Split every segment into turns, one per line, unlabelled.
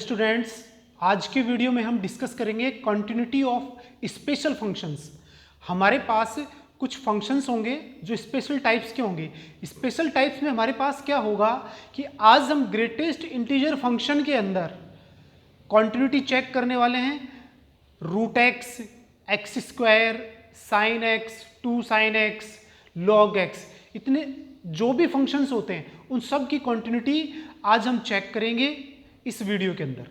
Students, आज के video में हम डिस्कस करेंगे कंटिन्यूटी ऑफ स्पेशल फंक्शंस। हमारे पास कुछ फंक्शंस होंगे जो स्पेशल टाइप्स के होंगे। स्पेशल टाइप्स में हमारे पास क्या होगा कि आज हम ग्रेटेस्ट इंटीजर फंक्शन के अंदर कंटिन्यूटी चेक करने वाले हैं। Root x, x square, sine x, 2 sine x, log x, इतने जो भी फंक्शंस होते हैं उन सब की कंटिन्यूटी आज हम चेक करेंगे इस वीडियो के अंदर।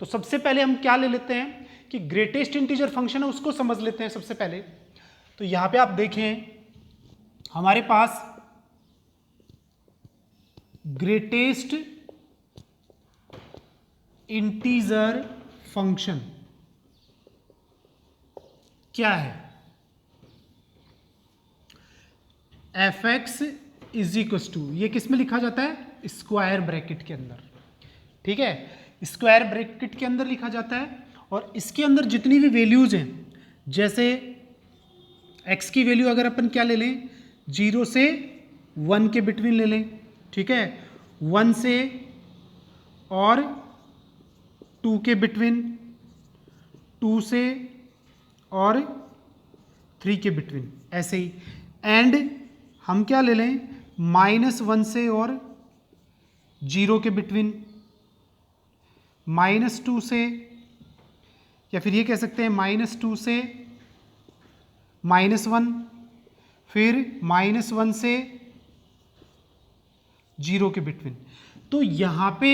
तो सबसे पहले हम क्या ले लेते हैं कि ग्रेटेस्ट इंटीजर फंक्शन है उसको समझ लेते हैं सबसे पहले। तो यहां पे आप देखें हमारे पास ग्रेटेस्ट इंटीजर फंक्शन क्या है, f x is equal to, ये किस में लिखा जाता है, स्क्वायर ब्रैकेट के अंदर। ठीक है, स्क्वायर ब्रैकेट के अंदर लिखा जाता है और इसके अंदर जितनी भी वैल्यूज हैं, जैसे x की वैल्यू अगर अपन क्या ले लें, 0 से 1 के बिटवीन ले लें। ठीक है, 1 से और 2 के बिटवीन, 2 से और 3 के बिटवीन, ऐसे ही। एंड हम क्या ले लें, -1 से और 0 के बिटवीन, -2 से, या फिर ये कह सकते हैं -2 से -1, फिर -1 से 0 के बिटवीन। तो यहाँ पे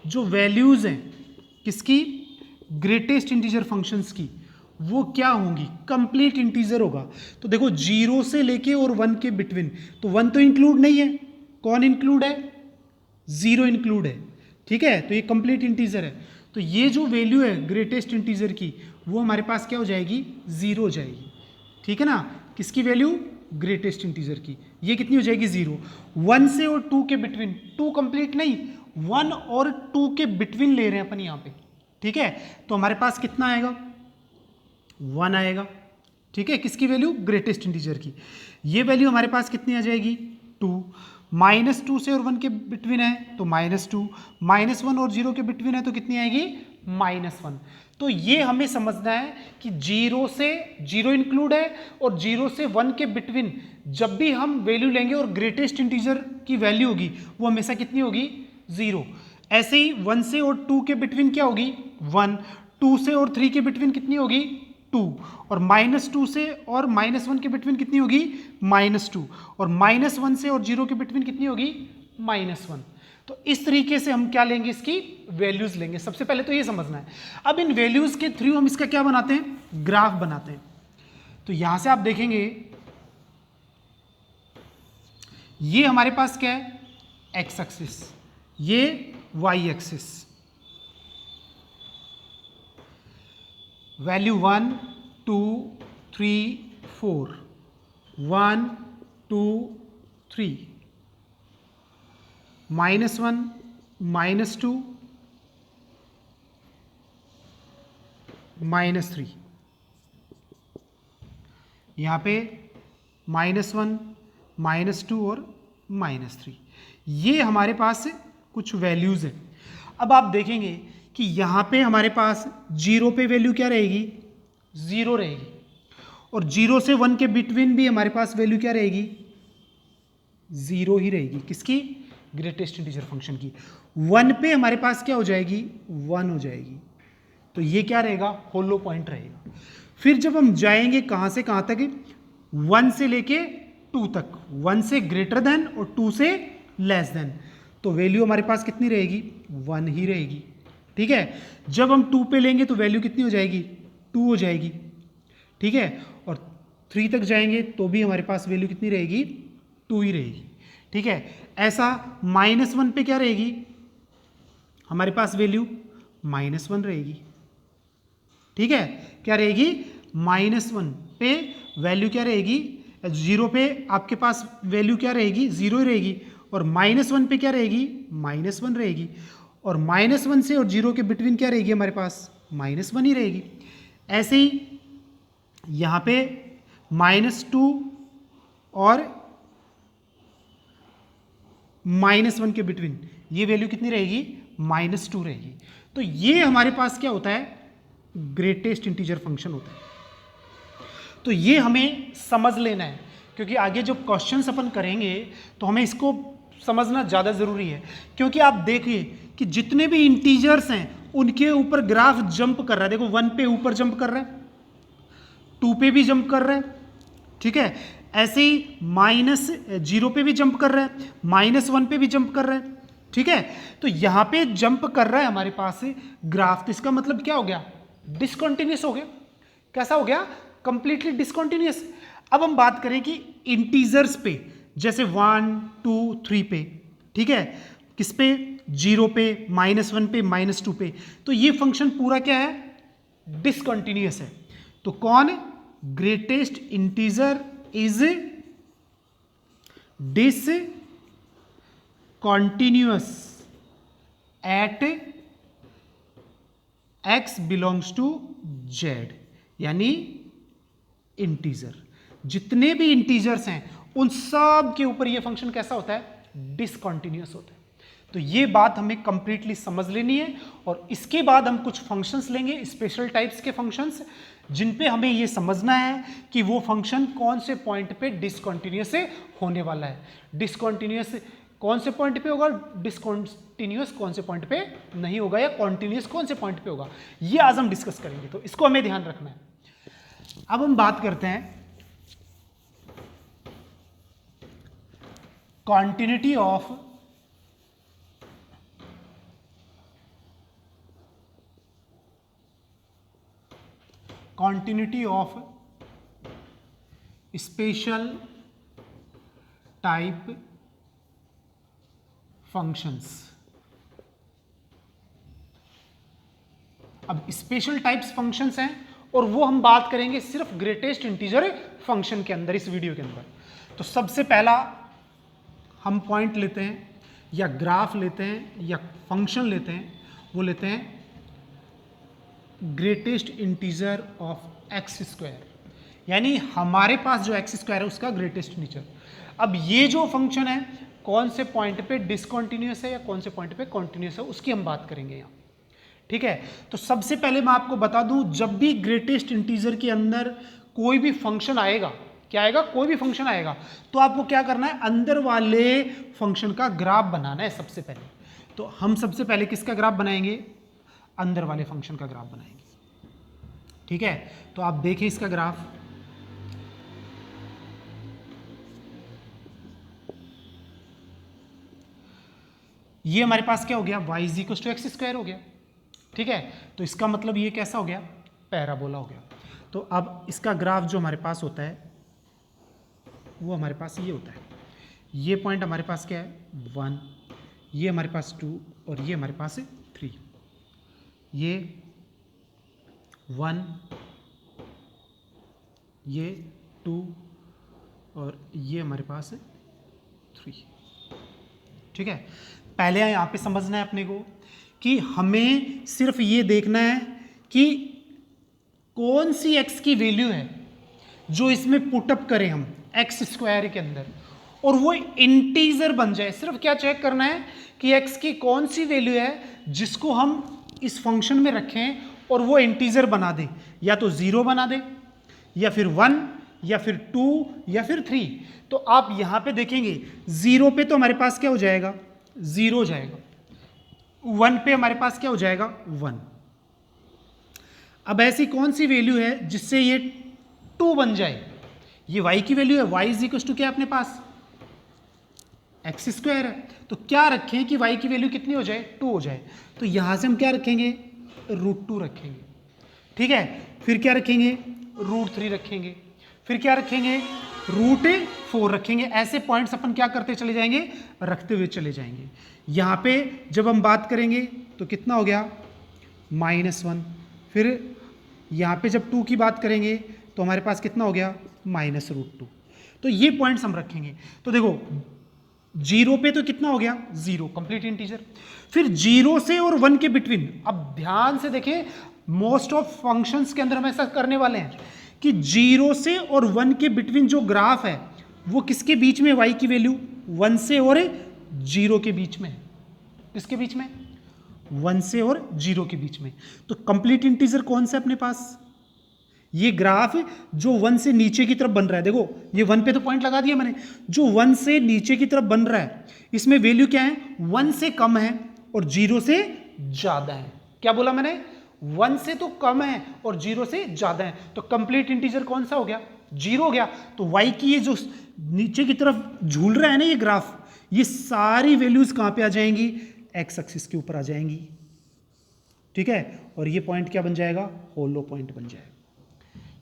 जो वैल्यूज़ हैं किसकी, ग्रेटेस्ट इंटीजर फंक्शंस की, वो क्या होंगी, कंप्लीट इंटीजर होगा। तो देखो 0 से लेके और 1 के बिटवीन, तो 1 तो इंक्लूड नहीं है, कौन इंक्लूड है, 0 इंक्लूड है। ठीक है, तो ये कंप्लीट इंटीजर है। तो ये जो वैल्यू है ग्रेटेस्ट इंटीजर की, वो हमारे पास क्या हो जाएगी, 0 हो जाएगी। ठीक है ना, किसकी वैल्यू, ग्रेटेस्ट इंटीजर की, ये कितनी हो जाएगी, 0। 1 से और 2 के बिटवीन, 2 कंप्लीट नहीं, 1 और 2 के बिटवीन ले रहे हैं अपन यहाँ पे। ठीक है, तो हमारे पास कितना आएगा, 1 आएगा। ठीक है, किसकी वैल्यू, ग्रेटेस्ट इंटीजर की। ये वैल्यू हमारे पास कितनी आ जाएगी, 2। -2 से और 1 के बिटवीन है तो -2, -1 और 0 के बिटवीन है तो कितनी आएगी, -1। तो ये हमें समझना है कि 0 से 0 इंक्लूड है और 0 से 1 के बिटवीन जब भी हम वैल्यू लेंगे और ग्रेटेस्ट इंटीजर की वैल्यू होगी वो हमेशा कितनी होगी, 0। ऐसे ही 1 से और 2 के बिटवीन क्या होगी, 1, 2 से और 3 के बिटवीन कितनी होगी, 2, और -2 से और -1 के बिटवीन कितनी होगी, -2, और -1 से और 0 के बिटवीन कितनी होगी, -1। तो इस तरीके से हम क्या लेंगे, इसकी वैल्यूज लेंगे। सबसे पहले तो ये समझना है। अब इन वैल्यूज के थ्रू हम इसका क्या बनाते हैं, ग्राफ बनाते हैं। तो यहां से आप देखेंगे ये हमारे पास क्या है, एक्स एक्सिस, ये वाई एक्सिस, वैल्यू 1 2 3 4, 1 2 3, -1 -2 -3, यहाँ पे -1 -2 और -3, ये हमारे पास कुछ वैल्यूज़ हैं। अब आप देखेंगे कि यहाँ पे हमारे पास 0 पे वैल्यू क्या रहेगी, 0 रहेगी, और 0 से 1 के बिटवीन भी हमारे पास वैल्यू क्या रहेगी, 0 ही रहेगी। किसकी, ग्रेटेस्ट इंटीजर फंक्शन की। 1 पे हमारे पास क्या हो जाएगी, 1 हो जाएगी। तो ये क्या रहेगा, होलो पॉइंट रहेगा। फिर जब हम जाएंगे कहाँ से कहाँ तक, 1 से लेके 2 तक, 1 से ग्रेटर देन और 2 से लेस देन, तो वैल्यू हमारे पास कितनी रहेगी, 1 ही रहेगी। ठीक है, जब हम 2 पे लेंगे तो वैल्यू कितनी हो जाएगी, 2 हो जाएगी। ठीक है, और 3 तक जाएंगे तो भी हमारे पास वैल्यू कितनी रहेगी, 2 ही रहेगी। ठीक है, ऐसा -1 पे क्या रहेगी, हमारे पास वैल्यू -1 रहेगी। ठीक है, क्या रहेगी, -1 पे वैल्यू क्या रहेगी, 0 पे आपके पास वैल्यू क्या रहेगी, 0 ही रहेगी, और -1 पे क्या रहेगी, -1 रहेगी, और -1 से और 0 के बिटवीन क्या रहेगी हमारे पास, -1 ही रहेगी। ऐसे ही यहाँ पे -2 और -1 के बिटवीन ये वैल्यू कितनी रहेगी, -2 रहेगी। तो ये हमारे पास क्या होता है, ग्रेटेस्ट इंटीजर फंक्शन होता है। तो ये हमें समझ लेना है, क्योंकि आगे जब क्वेश्चंस अपन करेंगे तो हमें इसको समझना ज़्यादा ज़रूरी है। क्योंकि आप देखिए कि जितने भी इंटीजर्स हैं उनके ऊपर ग्राफ जंप कर रहा है। देखो 1 पे ऊपर जंप कर रहा है, 2 पे भी जंप कर रहा है, ठीक है, ऐसे ही -0 पे भी जंप कर रहा है, -1 पे भी जंप कर रहा है, ठीक है। तो यहां पे जंप कर रहा है हमारे पास ग्राफ, तो इसका मतलब क्या हो गया, डिसकंटिन्यूअस हो गया। कैसा हो गया, कंप्लीटली डिसकंटिन्यूअस। अब हम बात करें कि इंटीजर्स पे, जैसे 1 2 3 पे, ठीक है, किस पे, 0 पे, -1 पे, -2 पे, तो ये फंक्शन पूरा क्या है, डिसकंटिन्यूअस है। तो कौन, greatest integer is discontinuous at x belongs to z, यानी इंटीजर, जितने भी इंटीजर्स हैं उन सब के ऊपर ये फंक्शन कैसा होता है, डिसकंटिन्यूअस होता है। तो ये बात हमें कंप्लीटली समझ लेनी है, और इसके बाद हम कुछ फंक्शंस लेंगे, स्पेशल टाइप्स के फंक्शंस, जिन पे हमें ये समझना है कि वो फंक्शन कौन से पॉइंट पे डिसकंटिन्यूअस होने वाला है, डिसकंटिन्यूअस कौन से पॉइंट पे होगा, डिसकंटिन्यूअस कौन से पॉइंट पे नहीं होगा, या कॉन्टिन्यूअस कौन से पॉइंट पे होगा, ये आज हम डिस्कस करेंगे। तो इसको हमें ध्यान रखना है। अब हम बात करते हैं continuity of special type functions. अब स्पेशल टाइप्स फंक्शंस हैं, और वो हम बात करेंगे सिर्फ ग्रेटेस्ट इंटीजर फंक्शन के अंदर, इस वीडियो के अंदर। तो सबसे पहला हम पॉइंट लेते हैं, या ग्राफ लेते हैं, या फंक्शन लेते हैं, वो लेते हैं greatest integer of x square, यानी हमारे पास जो एक्स स्क्वायर है उसका ग्रेटेस्ट इंटीजर। अब ये जो फंक्शन है कौन से पॉइंट पे डिसकंटिन्यूअस है या कौन से पॉइंट पे कॉन्टिन्यूअस है, उसकी हम बात करेंगे यहाँ, ठीक है। तो सबसे पहले मैं आपको बता दूं, जब भी ग्रेटेस्ट इंटीजर के अंदर कोई भी फंक्शन आएगा, क्या आएगा, कोई भी फंक्शन आएगा, तो आपको क्या करना है, अंदर वाले फंक्शन का ग्राफ बनाना है सबसे पहले। तो हम सबसे पहले किसका ग्राफ बनाएंगे, अंदर वाले फंक्शन का ग्राफ बनाएंगे, ठीक है। तो आप देखिए इसका ग्राफ, ये हमारे पास क्या हो गया, y is equal to x square हो गया, ठीक है। तो इसका मतलब ये कैसा हो गया, पैराबोला हो गया। तो अब इसका ग्राफ जो हमारे पास होता है वो हमारे पास ये होता है, ये पॉइंट हमारे पास क्या है 1, ये हमारे पास 2, और ये हमारे पास 3, ये 1, ये 2, और ये हमारे पास 3, ठीक है। पहले यहाँ पे समझना है अपने को कि हमें सिर्फ ये देखना है कि कौन सी x की वैल्यू है जो इसमें पुटअप करें हम एक्स स्क्वायर के अंदर, और वो इंटीजर बन जाए। सिर्फ क्या चेक करना है कि x की कौन सी वैल्यू है जिसको हम इस फंक्शन में रखें और वो इंटीजर बना दे, या तो 0 बना दे, या फिर 1, या फिर 2, या फिर 3। तो आप यहां पे देखेंगे 0 पे तो हमारे पास क्या हो जाएगा, 0 हो जाएगा, 1 पे हमारे पास क्या हो जाएगा, 1। अब ऐसी कौन सी वैल्यू है जिससे ये 2 बन जाए, ये y की वैल्यू है, y इज इक्वल टू क्या अपने पास, एक्स स्क्वायर है। तो क्या रखें कि y की वैल्यू कितनी हो जाए, 2 हो जाए। तो यहां से हम क्या रखेंगे, √2 रखेंगे, ठीक है। फिर क्या रखेंगे, √3 रखेंगे, फिर क्या रखेंगे, √4 रखेंगे। ऐसे पॉइंट्स अपन क्या करते चले जाएंगे, रखते हुए चले जाएंगे। यहाँ पे जब हम बात करेंगे तो कितना हो गया, -1। फिर यहाँ पे जब 2 की बात करेंगे तो हमारे पास कितना हो गया, -√2। तो ये पॉइंट्स हम रखेंगे। तो देखो 0 पे तो कितना हो गया, 0, कंप्लीट इंटीजर। फिर 0 से और 1 के बिटवीन, अब ध्यान से देखें, मोस्ट ऑफ फंक्शंस के अंदर हम ऐसा करने वाले हैं कि 0 से और 1 के बिटवीन जो ग्राफ है वो किसके बीच में, y की वैल्यू 1 से और 0 के बीच में है। किसके बीच में, 1 से और 0 के बीच में। तो कंप्लीट इंटीजर कौन सा है अपने पास? ये ग्राफ जो 1 से नीचे की तरफ बन रहा है, देखो ये 1 पे तो पॉइंट लगा दिया मैंने, जो 1 से नीचे की तरफ बन रहा है इसमें वैल्यू क्या है? 1 से कम है और 0 से ज्यादा है। क्या बोला मैंने? 1 से तो कम है और 0 से ज्यादा है, तो कंप्लीट इंटीजर कौन सा हो गया? 0 हो गया। तो y की ये जो नीचे की तरफ झूल रहा है ना ये ग्राफ, ये सारी वैल्यूज कहां पे आ जाएंगी? x एक्सिस के ऊपर आ जाएंगी। ठीक है, और ये पॉइंट क्या बन जाएगा? होलो पॉइंट बन जाएगा।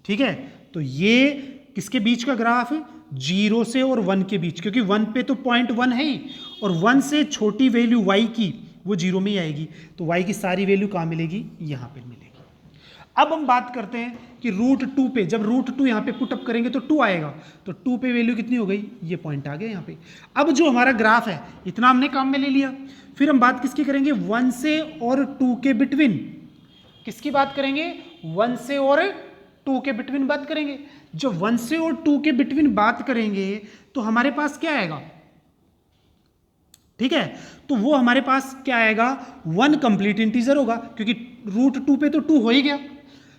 ठीक है, तो ये किसके बीच का ग्राफ है? 0 से और 1 के बीच, क्योंकि 1 पे तो पॉइंट 1 है ही, और 1 से छोटी वैल्यू y की वो 0 में ही आएगी, तो y की सारी वैल्यू कहाँ मिलेगी? यहाँ पे मिलेगी। अब हम बात करते हैं कि रूट 2 पे, जब रूट 2 यहाँ पे पुट अप करेंगे तो 2 आएगा, तो 2 पे वैल्यू कितनी हो गई? ये पॉइंट आ गया यहाँ पे। अब जो हमारा ग्राफ है इतना हमने काम में ले लिया, फिर हम बात किसकी करेंगे? 1 से और 2 के बिटवीन। किसकी बात करेंगे? 1 से और 2 के बिटवीन बात करेंगे। जब 1 से और 2 के बिटवीन बात करेंगे तो हमारे पास क्या आएगा? ठीक है, तो वो हमारे पास क्या आएगा? 1 कंप्लीट इंटीजर होगा, क्योंकि रूट 2 पे तो 2 हो ही गया,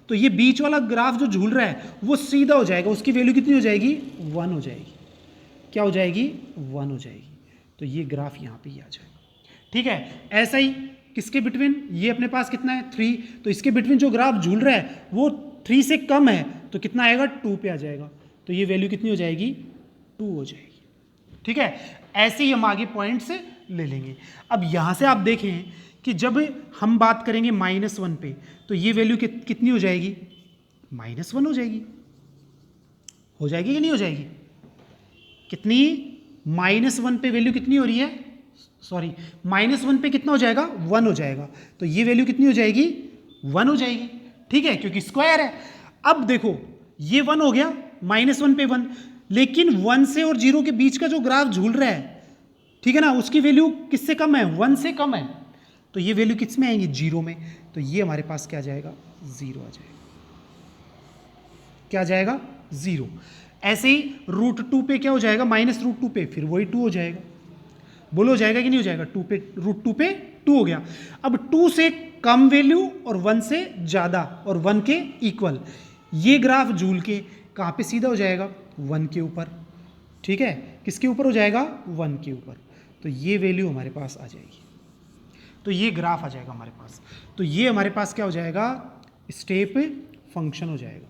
तो ये बीच वाला ग्राफ जो झूल रहा है वो सीधा हो जाएगा, उसकी वैल्यू कितनी हो जाएगी? 1 हो जाएगी। क्या हो जाएगी? 1 हो जाएगी। तो ये ग्राफ यहाँ पे ही आ जाएगा। ठीक है, ऐसा ही किसके बिटवीन? ये अपने पास कितना है? 3, तो इसके बिटवीन जो ग्राफ झूल रहा है वो 3 से कम है, तो कितना आएगा? 2 पे आ जाएगा, तो ये वैल्यू कितनी हो जाएगी? 2 हो जाएगी। ठीक है, ऐसे ही हम आगे पॉइंट्स ले लेंगे। अब यहां से आप देखें कि जब हम बात करेंगे -1 पे, तो ये वैल्यू कितनी हो जाएगी? -1 हो जाएगी। हो जाएगी कि नहीं हो जाएगी? कितनी? -1 पे वैल्यू कितनी हो रही है? सॉरी, -1 पे कितना हो जाएगा? 1 हो जाएगा, तो ये वैल्यू कितनी हो जाएगी? 1 हो जाएगी। ठीक है, क्योंकि स्क्वायर है। अब देखो ये 1 हो गया, -1 पे 1, लेकिन 1 से और 0 के बीच का जो ग्राफ झूल रहा है, ठीक है ना, उसकी वैल्यू किससे कम है? 1 से कम है, तो ये वैल्यू किस में आएंगी? 0 में, तो ये हमारे पास क्या आ जाएगा? 0 आ जाएगा। क्या आ जाएगा? 0। ऐसे ही रूट 2 पे क्या हो जाएगा? -√2 पे फिर वही 2 हो जाएगा। बोलो हो जाएगा कि नहीं हो जाएगा? 2 पे रूट 2 पे 2 हो गया। अब 2 से कम वैल्यू और 1 से ज़्यादा और 1 के इक्वल, ये ग्राफ झूल के कहाँ पे सीधा हो जाएगा? 1 के ऊपर। ठीक है, किसके ऊपर हो जाएगा? 1 के ऊपर, तो ये वैल्यू हमारे पास आ जाएगी, तो ये ग्राफ आ जाएगा हमारे पास। तो ये हमारे पास क्या हो जाएगा? स्टेप फंक्शन हो जाएगा।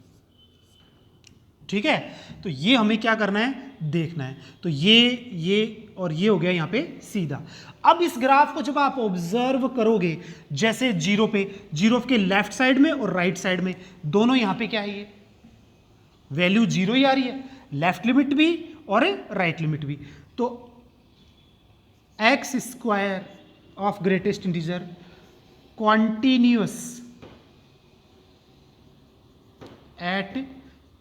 ठीक है, तो ये हमें क्या करना है? देखना है। तो ये और ये हो गया यहाँ पे सीधा। अब इस ग्राफ को जब आप ऑब्जर्व करोगे, जैसे 0 पे, 0 के लेफ्ट साइड में और राइट साइड में दोनों यहाँ पे क्या है? ये वैल्यू 0 ही आ रही है, लेफ्ट लिमिट भी और राइट लिमिट भी। तो x square of greatest integer continuous at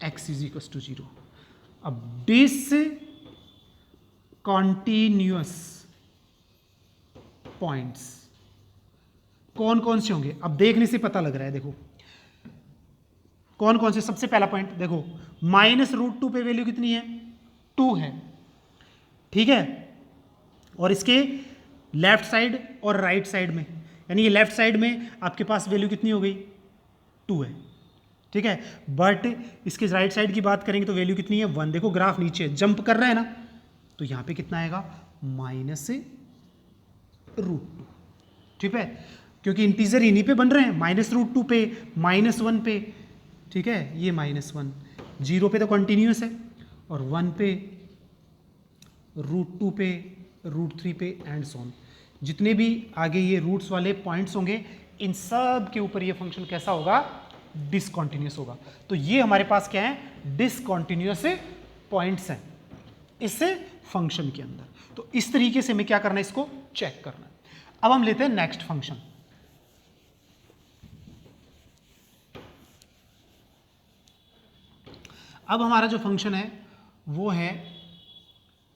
x is equal to 0। अब डिसकॉन्टिन्यूअस पॉइंट्स कौन कौन से होंगे? अब देखने से पता लग रहा है, देखो कौन कौन से। सबसे पहला पॉइंट देखो, -√2 पे वैल्यू कितनी है? 2 है। ठीक है, और इसके लेफ्ट साइड और राइट साइड में, यानी ये लेफ्ट साइड में आपके पास वैल्यू कितनी हो गई? 2 है। ठीक है, बट इसके राइट साइड की बात करेंगे तो वैल्यू कितनी है? 1। देखो ग्राफ नीचे जंप कर रहा है ना, तो यहां पे कितना आएगा? -√2। ठीक है, क्योंकि इंटीजर इन्हीं पे बन रहे हैं, -√2 पे, -1 पे। ठीक है, ये -1, 0 पे तो कंटिन्यूस है, और 1 पे, √2 पे, √3 पे एंड सो ऑन। जितने भी आगे ये रूट्स वाले पॉइंट्स होंगे, इन सब के ऊपर ये फंक्शन कैसा होगा? डिसकॉन्टिन्यूस होगा। तो ये हमारे पास क्या है? डिसकॉन्टिन्यूस पॉइंट्स हैं इस फंक्शन के अंदर। तो इस तरीके से हमें क्या करना है? इसको चेक करना है। अब हम लेते हैं नेक्स्ट फंक्शन। अब हमारा जो फंक्शन है वो है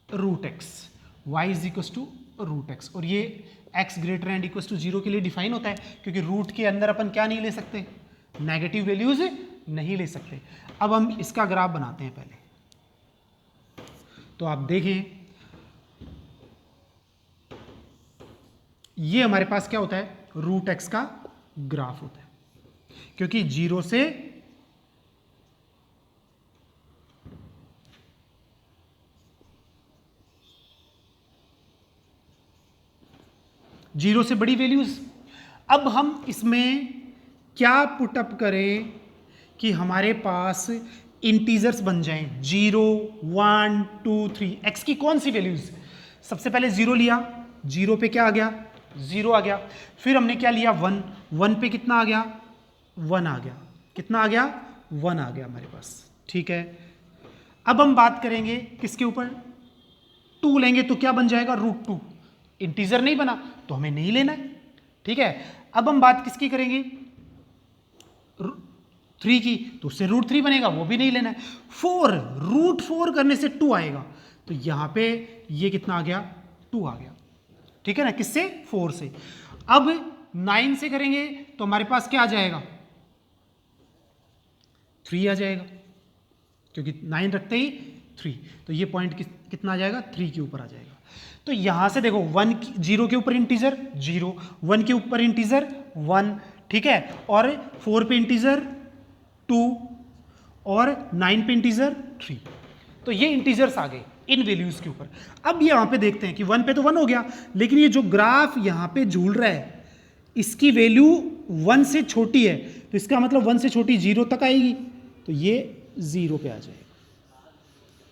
√x, y is equal to √x, और ये x greater and equal to 0 के लिए डिफाइन होता है, क्योंकि रूट के अंदर अपन क्या नहीं ले सकते? नेगेटिव वैल्यूज नहीं ले सकते। अब हम इसका ग्राफ बनाते हैं पहले। तो आप देखें, ये हमारे पास क्या होता है? रूट एक्स का ग्राफ होता है, क्योंकि 0 से बड़ी वैल्यूज। अब हम इसमें क्या पुटअप करें कि हमारे पास इंटीजर्स बन जाएं, 0, 1, 2, 3, एक्स की कौन सी वैल्यूज। सबसे पहले 0 लिया, 0 पे क्या आ गया, 0 आ गया। फिर हमने क्या लिया, 1, 1 पे कितना आ गया, 1 आ गया। कितना आ गया, 1 आ गया हमारे पास। ठीक है, अब हम बात करेंगे किसके ऊपर, 2 लेंगे तो क्या बन जाएगा, √2। इंटीजर नहीं बना तो हमें नहीं लेना है। ठीक है, अब हम बात किसकी करेंगे, 3 की, तो उससे √3 बनेगा, वो भी नहीं लेना है। 4, √4 करने से 2 आएगा, तो यहां पे ये कितना आ गया, 2 आ गया। ठीक है ना, किससे, 4 से। अब 9 से करेंगे तो हमारे पास क्या आ जाएगा, 3 आ जाएगा, क्योंकि 9 रखते ही 3, तो ये पॉइंट कितना आ जाएगा, 3 के ऊपर आ जाएगा। तो यहां से देखो 0 के ऊपर इंटीजर 0, 1 के ऊपर इंटीजर 1, ठीक है, और 4 पे इंटीजर 2 और 9 पे इंटीजर 3। तो ये इंटीजर्स आ गए इन वैल्यूज के ऊपर। अब यहां पे देखते हैं कि 1 पे तो 1 हो गया, लेकिन ये जो ग्राफ यहां पे झूल रहा है इसकी वैल्यू 1 से छोटी है, तो इसका मतलब 1 से छोटी 0 तक आएगी, तो ये 0 पे आ जाएगा।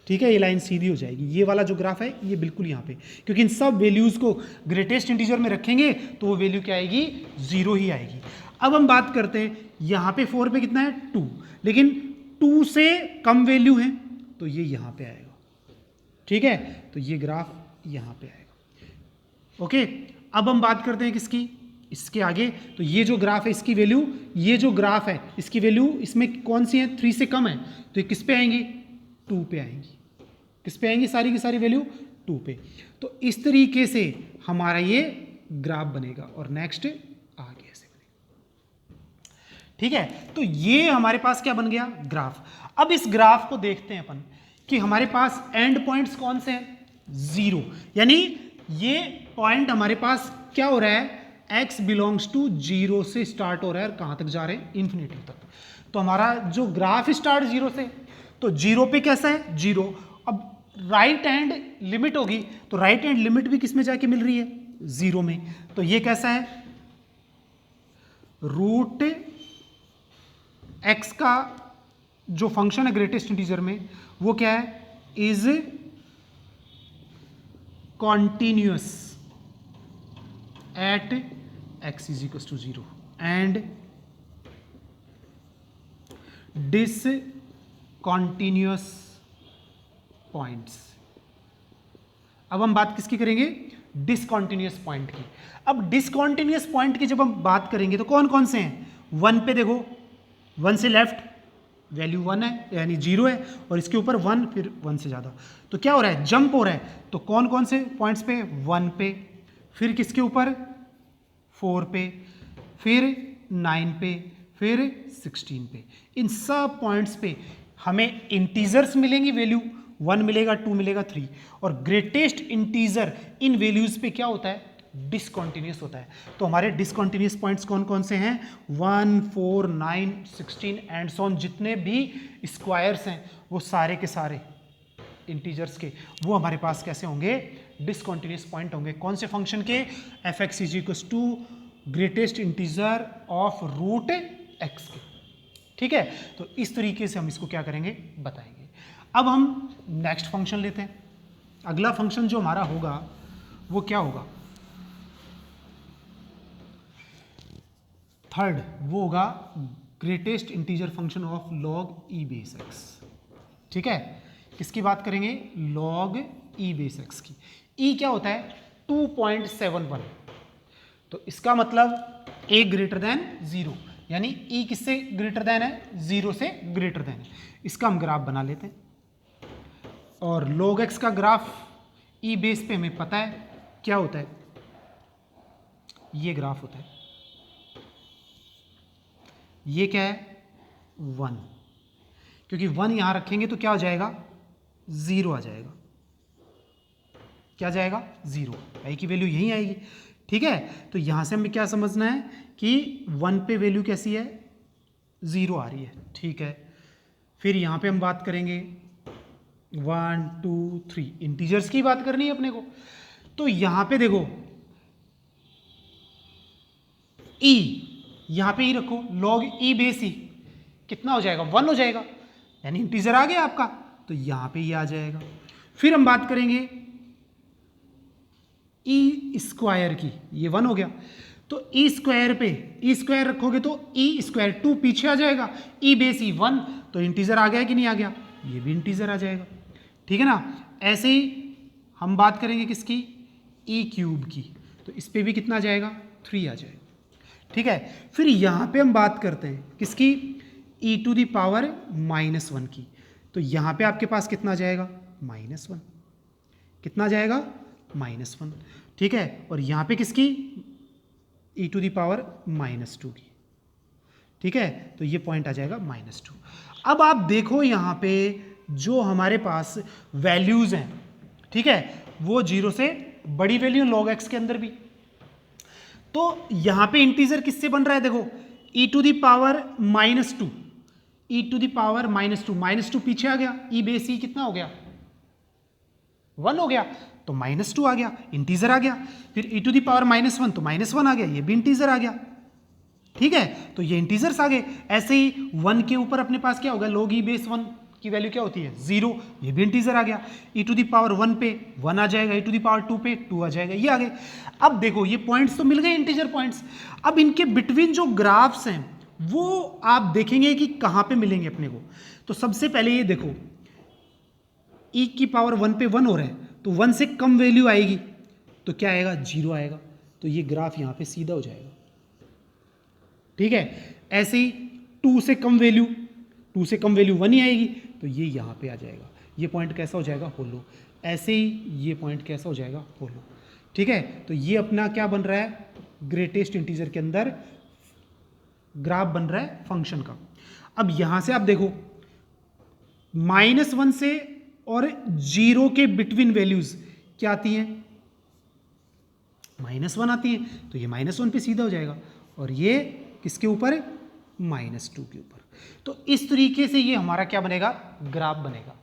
ठीक है, ये लाइन सीधी हो जाएगी। ये वाला जो ग्राफ है ये बिल्कुल यहाँ पे, क्योंकि इन सब वैल्यूज को ग्रेटेस्ट इंटीजर में रखेंगे तो वो वैल्यू क्या आएगी, 0 ही आएगी। अब हम बात करते हैं यहाँ पे 4 पे कितना है, 2, लेकिन 2 से कम वैल्यू है तो ये यहाँ पे आएगा। ठीक है, तो ये ग्राफ यहाँ पे आएगा। ओके, अब हम बात करते हैं किसकी, इसके आगे। तो ये जो ग्राफ है इसकी वैल्यू, ये जो ग्राफ है इसकी वैल्यू इसमें कौन सी है, 3 से कम है, तो ये किस पे आएंगी, 2 पे आएंगी। किस पे आएंगी, सारी की सारी वैल्यू 2 पे। तो इस तरीके से हमारा ये ग्राफ बनेगा और नेक्स्ट आगे ऐसे बनेगा। ठीक है, तो ये हमारे पास क्या बन गया, ग्राफ। अब इस ग्राफ को देखते हैं अपन कि हमारे पास एंड पॉइंट्स कौन से हैं, 0, यानी ये पॉइंट हमारे पास क्या हो रहा है, x बिलोंग्स टू 0 से स्टार्ट हो रहा है और कहां तक जा रहे हैं, इन्फिनिटी तक। तो हमारा जो ग्राफ स्टार्ट 0 से, तो 0 पे कैसा है, 0। अब राइट हैंड लिमिट होगी, तो राइट हैंड लिमिट भी किस में जाके मिल रही है, 0 में। तो ये कैसा है, √x का जो फंक्शन है ग्रेटेस्ट इंटीजर में वो क्या है, is continuous at x is equal to 0 and discontinuous points. अब हम बात किसकी करेंगे, डिसकॉन्टिन्यूअस पॉइंट की। अब डिसकॉन्टिन्यूअस पॉइंट की जब हम बात करेंगे तो कौन कौन से हैं, 1 पे देखो, 1 से लेफ्ट वैल्यू 1 है यानी 0 है, और इसके ऊपर 1, फिर 1 से ज़्यादा, तो क्या हो रहा है, जंप हो रहा है। तो कौन कौन से पॉइंट्स पे, 1 पे, फिर किसके ऊपर, 4 पे, फिर 9 पे, फिर 16 पे। इन सब पॉइंट्स पे हमें इंटीजर्स मिलेंगी, वैल्यू 1 मिलेगा, 2 मिलेगा, 3। और ग्रेटेस्ट इंटीजर इन वैल्यूज पे क्या होता है, डिसकॉन्टिन्यूअस होता है। तो हमारे डिसकॉन्टिन्यूअस पॉइंट्स कौन कौन से हैं, 1, 4, 9, 16 एंड सो ऑन। जितने भी स्क्वायर्स हैं वो सारे के सारे इंटीजर्स के, वो हमारे पास कैसे होंगे, डिसकॉन्टिन्यूअस पॉइंट होंगे। कौन से फंक्शन के, f(x = greatest integer of √x के। ठीक है, तो इस तरीके से हम इसको क्या करेंगे, बताएंगे। अब हम नेक्स्ट फंक्शन लेते हैं। अगला फंक्शन जो हमारा होगा वो क्या होगा, थर्ड, वो होगा greatest integer function of log e base x। ठीक है, किसकी बात करेंगे, log e बेस x की। e क्या होता है, 2.71, तो इसका मतलब a ग्रेटर देन 0, यानी e किससे ग्रेटर देन है, 0 से ग्रेटर देन है। इसका हम ग्राफ बना लेते हैं, और log x का ग्राफ e बेस पे हमें पता है क्या होता है, ये ग्राफ होता है। ये क्या है, 1, क्योंकि 1 यहां रखेंगे तो क्या हो जाएगा, 0 आ जाएगा। क्या जाएगा, 0, आई की वैल्यू यहीं आएगी। ठीक है, तो यहाँ से हमें क्या समझना है कि 1 पे वैल्यू कैसी है, 0 आ रही है, ठीक है। फिर यहाँ पे हम बात करेंगे 1 2 3, इंटीजर्स की बात करनी है अपने को। तो यहाँ पे देखो ई, यहाँ पे ई रखो, लॉग ई बेस ई कितना हो जाएगा, 1 हो जाएगा, यानी इंटीजर आ गया आपका, तो यहाँ पे ये आ जाएगा। फिर हम बात करेंगे ई स्क्वायर की, ये 1 हो गया, तो ई स्क्वायर पे ई स्क्वायर रखोगे तो ई स्क्वायर 2 पीछे आ जाएगा, ई बेस ई 1, तो इंटीजर आ गया कि नहीं आ गया, ये भी इंटीजर आ जाएगा, ठीक है ना। ऐसे ही हम बात करेंगे किसकी, ई क्यूब की, तो इस पे भी कितना आ जाएगा, 3 आ जाएगा, ठीक है। फिर यहाँ पे हम बात करते हैं किसकी, ई टू दी पावर -1 की, तो यहाँ पे आपके पास कितना आ जाएगा, -1, कितना आ जाएगा, -1, ठीक है। और यहाँ पे किसकी, ई टू दी पावर -2 की, ठीक है, तो ये पॉइंट आ जाएगा -2। अब आप देखो यहाँ पे जो हमारे पास वैल्यूज हैं, ठीक है, वो 0 से बड़ी वैल्यू log x के अंदर भी, तो यहाँ पे इंटीजर किससे बन रहा है, देखो e to the power -2, e to the power -2 पीछे आ गया, ई बेस ई कितना हो गया, 1 हो गया, तो -2 आ गया, इंटीजर आ गया। फिर ई टू दी पावर -1, तो -1 आ गया, ये भी इंटीजर आ गया, ठीक है, तो ये इंटीजर्स आ गए। ऐसे ही 1 के ऊपर अपने पास क्या होगा, log ई बेस 1 की वैल्यू क्या होती है, 0, ये भी इंटीजर आ गया। ई टू दी पावर 1 पे 1 आ जाएगा, ई टू दी पावर 2 पे 2 आ जाएगा, ये आ गए। अब देखो ये पॉइंट्स तो मिल गए, इंटीजर पॉइंट्स। अब इनके बिटवीन जो ग्राफ्स हैं वो आप देखेंगे कि कहाँ पे मिलेंगे अपने को। तो सबसे पहले ये देखो, ई की पावर 1 पे 1 हो रहा है, तो 1 से कम वैल्यू आएगी तो क्या आएगा, 0 आएगा, तो ये ग्राफ यहाँ पे सीधा हो जाएगा, ठीक है। ऐसे ही 2 से कम वैल्यू 1 ही आएगी, तो ये यहाँ पे आ जाएगा, ये पॉइंट कैसा हो जाएगा, होलो। ऐसे ही ये पॉइंट कैसा हो जाएगा, होलो, ठीक है। तो ये अपना क्या बन रहा है, ग्रेटेस्ट इंटीजर के अंदर ग्राफ बन रहा है फंक्शन का। अब यहां से आप देखो -1 से और 0 के बिटवीन वैल्यूज क्या आती हैं, -1 आती है, तो ये -1 पे सीधा हो जाएगा, और ये किसके ऊपर, -2 के ऊपर। तो इस तरीके से ये हमारा क्या बनेगा, ग्राफ बनेगा।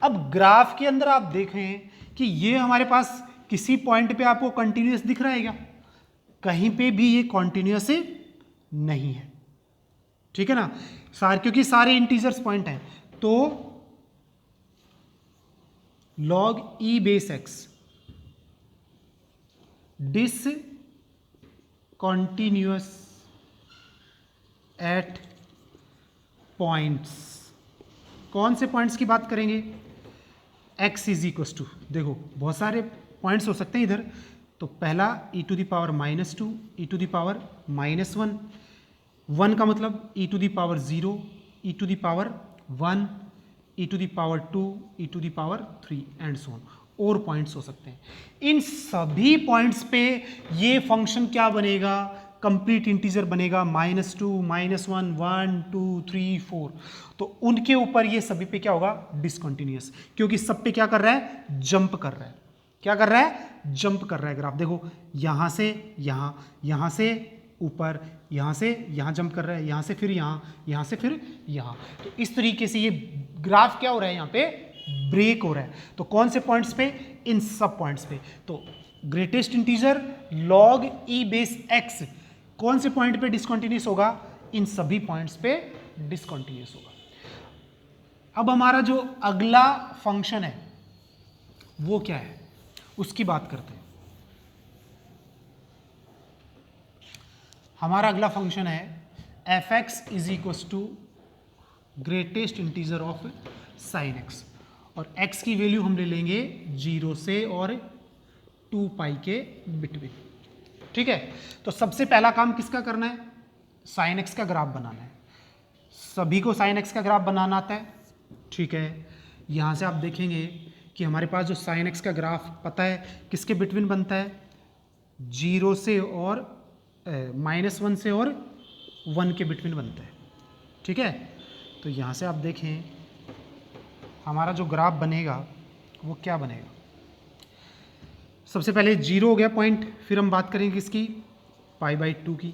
अब ग्राफ के अंदर आप देखें कि ये हमारे पास किसी पॉइंट पे आपको कंटिन्यूअस दिख रहा है क्या, कहीं पे भी ये कंटिन्यूअस नहीं है, ठीक है ना, क्योंकि सारे इंटीजर्स पॉइंट हैं। तो log e base x discontinuous at points, कौन से पॉइंट्स की बात करेंगे, x इज इक्वस टू, देखो बहुत सारे पॉइंट्स हो सकते हैं इधर, तो पहला e to the power -2, e to the power -1, 1 का मतलब e to the power 0, e to the power 1, e to the power 2, e to the power 3 and so on, और पॉइंट्स हो सकते हैं। इन सभी पॉइंट्स पे ये फंक्शन क्या बनेगा, कंप्लीट इंटीजर बनेगा, -2, -1, 1 2 3 4, तो उनके ऊपर ये सभी पे क्या होगा, डिसकंटिन्यूअस, क्योंकि सब पे क्या कर रहा है, जंप कर रहा है, क्या कर रहा है, जंप कर रहा है ग्राफ। देखो यहां से यहां, यहां से ऊपर, यहां से यहां जंप कर रहा है, यहां से फिर यहां, यहां से फिर यहां, तो इस तरीके से ये ग्राफ क्या हो रहा है, यहां पे ब्रेक हो रहा है। तो कौन से पॉइंट्स पे, इन सब पॉइंट्स पे। तो greatest integer log e base x कौन से पॉइंट पे डिसकंटिन्यूअस होगा, इन सभी पॉइंट्स पे डिसकंटिन्यूअस होगा। अब हमारा जो अगला फंक्शन है वो क्या है, उसकी बात करते हैं। हमारा अगला फंक्शन है f(x) is equal to greatest integer of sine x, और x की वैल्यू हम ले लेंगे 0 से और 2 पाई के बिटवीन, ठीक है। तो सबसे पहला काम किसका करना है, साइन x का ग्राफ बनाना है। सभी को साइन x का ग्राफ बनाना आता है, ठीक है। यहाँ से आप देखेंगे कि हमारे पास जो साइन x का ग्राफ पता है किसके बिटवीन बनता है, 0 से और -1 से और 1 के बिटवीन बनता है, ठीक है। तो यहाँ से आप देखें हमारा जो ग्राफ बनेगा वो क्या बनेगा, सबसे पहले 0 हो गया पॉइंट, फिर हम बात करेंगे किसकी, π/2 की,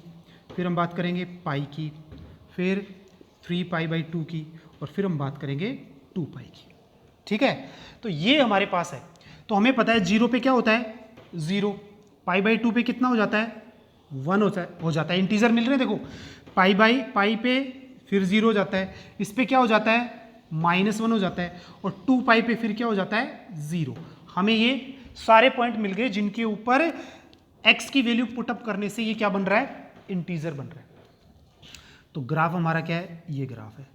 फिर हम बात करेंगे पाई की, फिर 3π/2 की, और फिर हम बात करेंगे 2π की। ठीक है, तो ये हमारे पास है। तो हमें पता है 0 पे क्या होता है 0, π/2 पे कितना हो जाता है 1 हो जाता है। इंटीजर मिल रहे हैं देखो, पाई पे फिर 0 हो जाता है, इस पे क्या हो जाता है -1 हो जाता है, और 2π पे फिर क्या हो जाता है 0। हमें ये सारे पॉइंट मिल गए जिनके ऊपर x की वैल्यू पुटअप करने से ये क्या बन रहा है, इंटीजर बन रहा है। तो ग्राफ हमारा क्या है, ये ग्राफ है।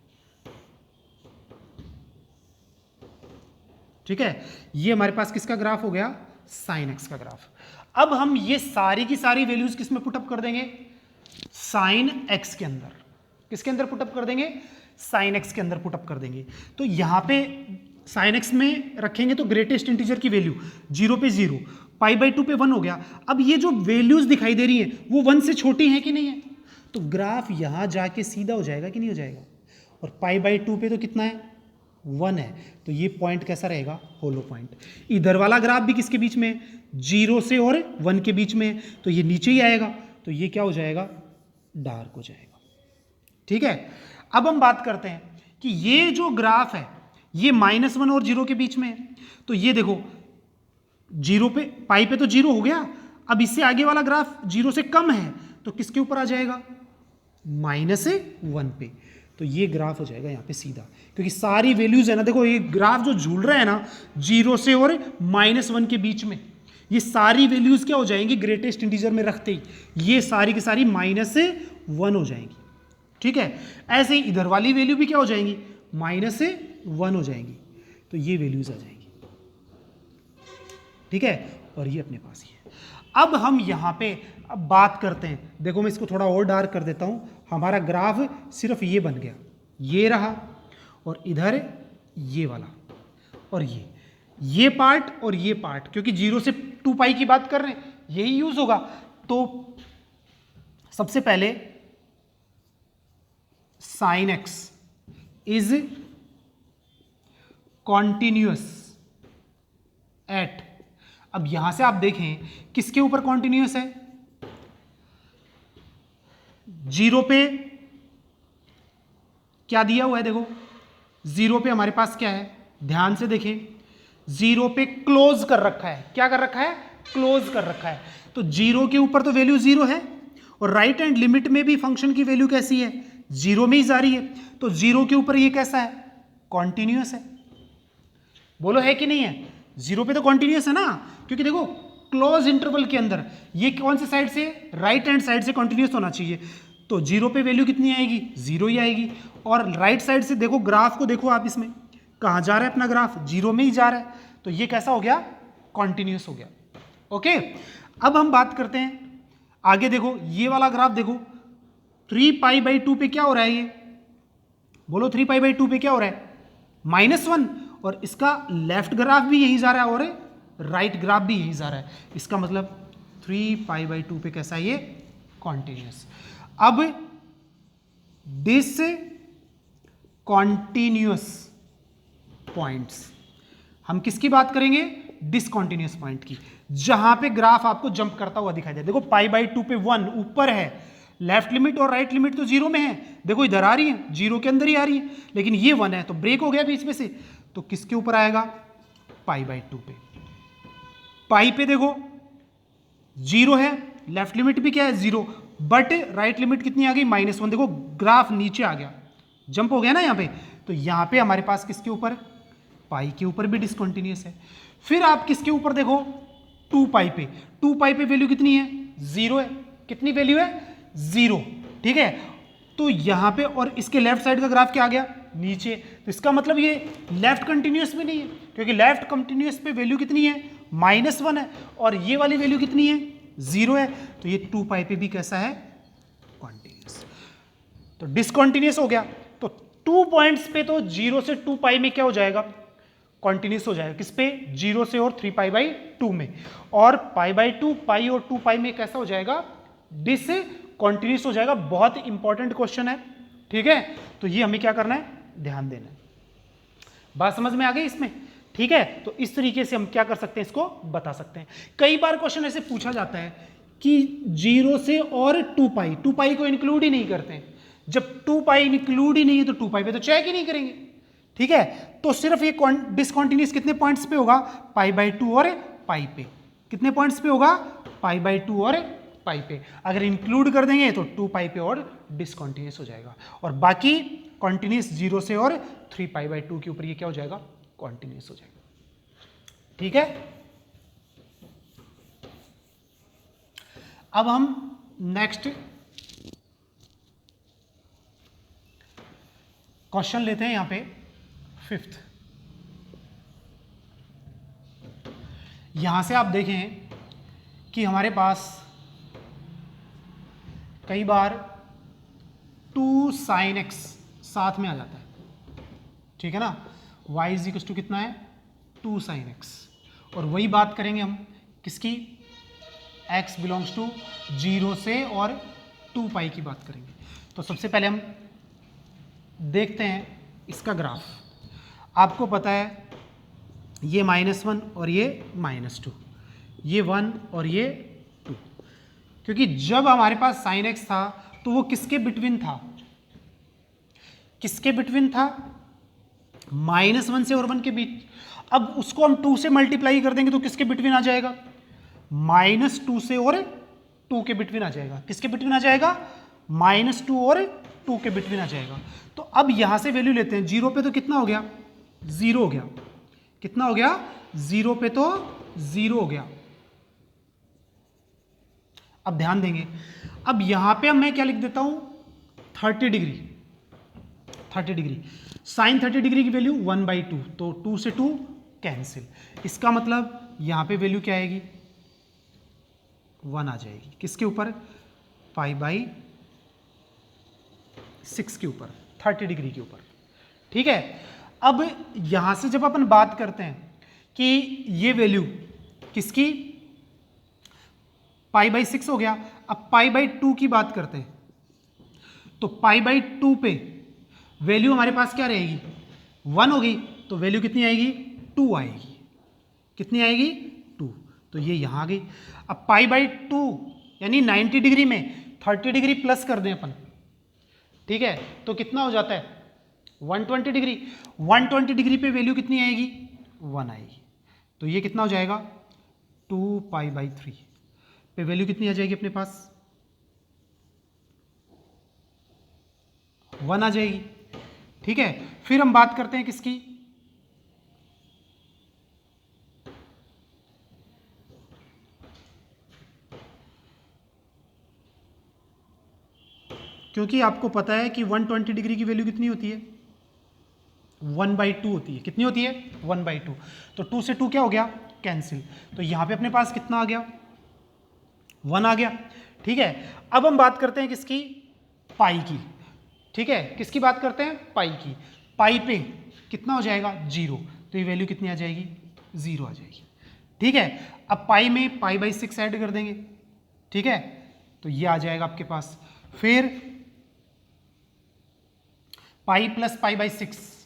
ठीक है, ये हमारे पास किसका ग्राफ हो गया, साइन x का ग्राफ। अब हम ये सारी की सारी वैल्यूज किस में पुटअप कर देंगे, साइन x के अंदर। किसके अंदर पुटअप कर देंगे, साइन x के अंदर पुटअप कर देंगे। तो यहां पे साइन x में रखेंगे तो ग्रेटेस्ट इंटीजर की वैल्यू 0 पे 0, π/2 पे 1 हो गया। अब ये जो वैल्यूज दिखाई दे रही हैं वो 1 से छोटी हैं कि नहीं है, तो ग्राफ यहां जाके सीधा हो जाएगा कि नहीं हो जाएगा, और π/2 पे तो कितना है 1 है, तो ये पॉइंट कैसा रहेगा, होलो पॉइंट। इधर वाला ग्राफ भी किसके बीच में, 0 से और 1 के बीच में, तो ये नीचे ही आएगा, तो ये क्या हो जाएगा, डार्क हो जाएगा। ठीक है, अब हम बात करते हैं कि ये जो ग्राफ है ये -1 और 0 के बीच में है। तो ये देखो 0 पे, पाई पे तो 0 हो गया, अब इससे आगे वाला ग्राफ 0 से कम है तो किसके ऊपर आ जाएगा, -1 पे। तो ये ग्राफ हो जाएगा यहाँ पे सीधा, क्योंकि सारी वैल्यूज है ना, देखो ये ग्राफ जो झूल रहा है ना 0 से और -1 के बीच में, ये सारी वैल्यूज क्या हो जाएंगी, ग्रेटेस्ट इंटीजर में रखते ही ये सारी की सारी -1 हो जाएंगी। ठीक है, ऐसे ही इधर वाली वैल्यू भी क्या हो जाएंगी, -1 हो जाएंगी, तो ये वैल्यूज आ जाएंगी। ठीक है, और ये अपने पास ही है। अब हम यहां पे अब बात करते हैं, देखो मैं इसको थोड़ा और डार्क कर देता हूं, हमारा ग्राफ सिर्फ ये बन गया, ये रहा, और इधर ये वाला, और ये पार्ट और ये पार्ट, क्योंकि 0 से 2π की बात कर रहे हैं, यही यूज होगा। तो सबसे पहले sin x is continuous at, अब यहां से आप देखें किसके ऊपर कॉन्टिन्यूअस है, 0 पे क्या दिया हुआ है, देखो 0 पे हमारे पास क्या है, ध्यान से देखें, 0 पे क्लोज कर रखा है, क्या कर रखा है, क्लोज कर रखा है। तो 0 के ऊपर तो वैल्यू 0 है, और राइट हैंड लिमिट में भी फंक्शन की वैल्यू कैसी है, 0 में ही जा रही है, तो 0 के ऊपर ये कैसा है, कॉन्टिन्यूअस है। बोलो है कि नहीं है, 0 पे तो कॉन्टिन्यूअस है ना, क्योंकि देखो क्लोज इंटरवल के अंदर ये कौन से साइड से, राइट हैंड साइड से कॉन्टिन्यूअस होना चाहिए, तो 0 पे वैल्यू कितनी आएगी, 0 ही आएगी। और राइट साइड से देखो, ग्राफ को देखो आप, इसमें कहाँ जा रहा है अपना ग्राफ, 0 में ही जा रहा है, तो ये कैसा हो गया, कॉन्टिन्यूअस हो गया। ओके, अब हम बात करते हैं आगे, देखो ये वाला ग्राफ देखो, 3π/2 पे क्या हो रहा है, ये बोलो 3π/2 पे क्या हो रहा है, -1, और इसका लेफ्ट ग्राफ भी यही जा रहा है और राइट ग्राफ भी यही जा रहा है, इसका मतलब 3π/2 पे कैसा है ये, कॉन्टिन्यूअस। अब डिसकॉन्टिन्यूअस पॉइंट्स, हम किसकी बात करेंगे, डिसकॉन्टिन्यूअस पॉइंट की, जहां पे ग्राफ आपको जंप करता हुआ दिखाई दे। देखो π/2 पे 1 ऊपर है, लेफ्ट लिमिट और राइट लिमिट तो 0 में है, देखो इधर आ रही है, 0 के अंदर ही आ रही है, लेकिन ये 1 है तो ब्रेक हो गया बीच में से, तो किसके ऊपर आएगा, π/2 पे। पाई पे देखो 0 है, लेफ्ट लिमिट भी क्या है 0, बट राइट लिमिट कितनी आ गई, -1, देखो ग्राफ नीचे आ गया, जंप हो गया ना यहाँ पे, तो यहाँ पे हमारे पास किसके ऊपर, पाई के ऊपर भी डिसकॉन्टिन्यूअस है। फिर आप किसके ऊपर देखो, 2π पे, 2π पे वैल्यू कितनी है, 0 है, कितनी वैल्यू है, 0। ठीक है, तो यहाँ पे और इसके लेफ्ट साइड का ग्राफ क्या आ गया, नीचे, तो इसका मतलब ये लेफ्ट कंटिन्यूअस में नहीं है, क्योंकि लेफ्ट कंटिन्यूअस पे वैल्यू कितनी है, -1 है, और ये वाली वैल्यू कितनी है, 0 है, तो ये 2π पे भी कैसा है, कॉन्टिन्यूअस। तो डिसकॉन्टिन्यूअस हो गया, तो 2 पॉइंट्स पे तो 0 से 2π में क्या हो जाएगा, कॉन्टिन्यूअस हो जाएगा, किस पे, 0 से और 3π/2 में, और π/2 पाई और 2π में कैसा हो जाएगा, डिसकॉन्टिन्यूअस हो जाएगा। बहुत इंपॉर्टेंट क्वेश्चन है। ठीक है, तो ये हमें क्या करना है, ध्यान देना है। बात समझ में आ गई इसमें, ठीक है, तो इस तरीके से हम क्या कर सकते हैं, इसको बता सकते हैं। कई बार क्वेश्चन ऐसे पूछा जाता है कि 0 से और 2 पाई को इंक्लूड ही नहीं करते हैं। जब 2 पाई इंक्लूड ही नहीं है तो 2 पाई पे तो चेक ही नहीं करेंगे। ठीक है, तो सिर्फ ये डिसकंटिन्यूअस कितने पॉइंट्स पे होगा, π/2 और पाई पे। कितने पॉइंट्स पे होगा, π/2 और पाई पे। अगर इंक्लूड कर देंगे तो 2 पाई पे और डिसकंटिन्यूअस हो जाएगा, और बाकी कॉन्टिन्यूअस 0 से और 3π/2 के ऊपर ये क्या हो जाएगा, कॉन्टिन्यूअस हो जाएगा। ठीक है, अब हम नेक्स्ट क्वेश्चन लेते हैं यहां पे 5th। यहां से आप देखें कि हमारे पास कई बार 2 sin x साथ में आ जाता है। ठीक है ना, y इक्वल टू कितना है, 2 sin x। और वही बात करेंगे हम किसकी, x बिलोंग्स टू 0 से और 2 पाई की बात करेंगे। तो सबसे पहले हम देखते हैं इसका ग्राफ। आपको पता है ये -1 और ये -2, ये 1 और ये 2, क्योंकि जब हमारे पास sin x था तो वो किसके बिटवीन था, किसके बिटवीन था, -1 से और 1 के बीच। अब उसको हम 2 से मल्टीप्लाई कर देंगे तो किसके बिटवीन आ जाएगा, -2 से और 2 के बिटवीन आ जाएगा। किसके बिटवीन आ जाएगा, -2 और 2 के बिटवीन आ जाएगा। तो अब यहां से वैल्यू लेते हैं, 0 पे तो कितना हो गया, 0 हो गया। कितना हो गया, 0 पे तो 0 हो गया। अब ध्यान देंगे, अब यहां पे मैं क्या लिख देता हूं, 30 डिग्री। 30 डिग्री साइन 30 डिग्री की वैल्यू 1/2, तो 2 से 2 कैंसिल। इसका मतलब यहां पे वैल्यू क्या आएगी, 1 आ जाएगी। किसके ऊपर, π/6 के ऊपर, 30 डिग्री के ऊपर। ठीक है, अब यहां से जब अपन बात करते हैं कि ये वैल्यू किसकी, π/6 हो गया। अब π/2 की बात करते हैं, तो π/2 पे वैल्यू हमारे पास क्या रहेगी, 1 होगी, तो वैल्यू कितनी आएगी, 2 आएगी। कितनी आएगी, 2। तो ये यहां आ गई। अब π/2 यानी 90 डिग्री में 30 डिग्री प्लस कर दें अपन, ठीक है, तो कितना हो जाता है, 120 डिग्री। 120 डिग्री पे वैल्यू कितनी आएगी, 1 आएगी। तो ये कितना हो जाएगा, 2π/3 पे वैल्यू कितनी आ जाएगी अपने पास, 1 आ जाएगी। ठीक है, फिर हम बात करते हैं किसकी, क्योंकि आपको पता है कि 120 डिग्री की वैल्यू कितनी होती है, 1/2 होती है। कितनी होती है, 1/2। तो 2 से 2 क्या हो गया, कैंसिल। तो यहां पे अपने पास कितना आ गया, 1 आ गया। ठीक है, अब हम बात करते हैं किसकी, पाई की। ठीक है, किसकी बात करते हैं, पाई की। पाई पे कितना हो जाएगा, 0, तो ये वैल्यू कितनी आ जाएगी, 0 आ जाएगी। ठीक है, अब पाई में π/6 ऐड कर देंगे। ठीक है, तो ये आ जाएगा आपके पास। फिर पाई प्लस π/6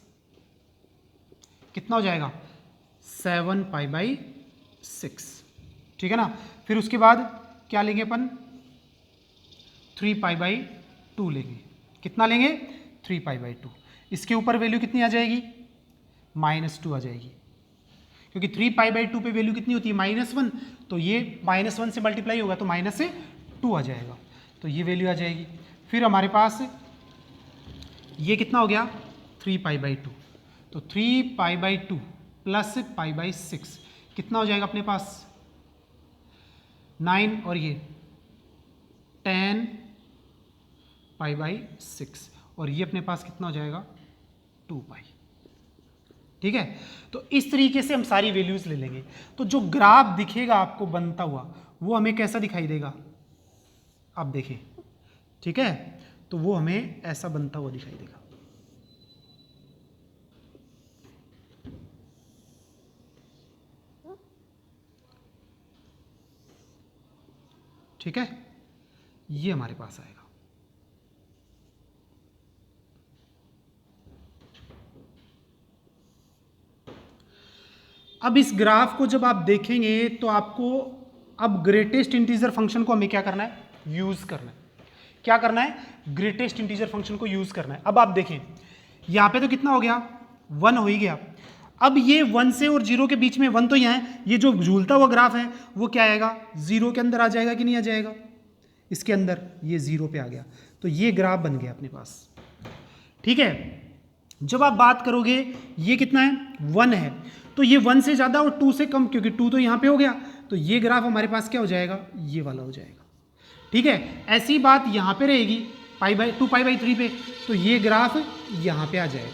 कितना हो जाएगा, 7π/6। ठीक है ना, फिर उसके बाद क्या लेंगे अपन, 3π/2 लेंगे। कितना लेंगे, 3π/2। इसके ऊपर वैल्यू कितनी आ जाएगी, -2 आ जाएगी, क्योंकि 3π/2 पे वैल्यू कितनी होती है, -1, तो ये -1 से मल्टीप्लाई होगा तो -2 आ जाएगा, तो ये वैल्यू आ जाएगी। फिर हमारे पास ये कितना हो गया, 3π/2, तो 3π/2 प्लस π/6 कितना हो जाएगा अपने पास, 9 और ये 10π/6, और ये अपने पास कितना हो जाएगा, 2π। ठीक है, तो इस तरीके से हम सारी वैल्यूज ले लेंगे। तो जो ग्राफ दिखेगा आपको बनता हुआ वो हमें कैसा दिखाई देगा, आप देखें। ठीक है, तो वो हमें ऐसा बनता हुआ दिखाई देगा। ठीक है, ये हमारे पास आएगा। अब इस ग्राफ को जब आप देखेंगे तो आपको अब ग्रेटेस्ट इंटीजर फंक्शन को हमें क्या करना है, यूज करना है। क्या करना है, ग्रेटेस्ट इंटीजर फंक्शन को यूज करना है। अब आप देखें यहां पे तो कितना हो गया, 1 हो ही गया। अब ये 1 से और 0 के बीच में 1 तो यहाँ है, ये जो झूलता हुआ ग्राफ है वो क्या आएगा, 0 के अंदर आ जाएगा कि नहीं आ जाएगा, इसके अंदर ये 0 पे आ गया, तो ये ग्राफ बन गया अपने पास। ठीक है, जब आप बात करोगे ये कितना है, 1 है, तो ये 1 से ज़्यादा और 2 से कम, क्योंकि 2 तो यहाँ पे हो गया, तो ये ग्राफ हमारे पास क्या हो जाएगा, ये वाला हो जाएगा। ठीक है, ऐसी बात यहाँ पे रहेगी टू पाई बाई 3 पे, तो ये ग्राफ यहाँ पे आ जाएगा।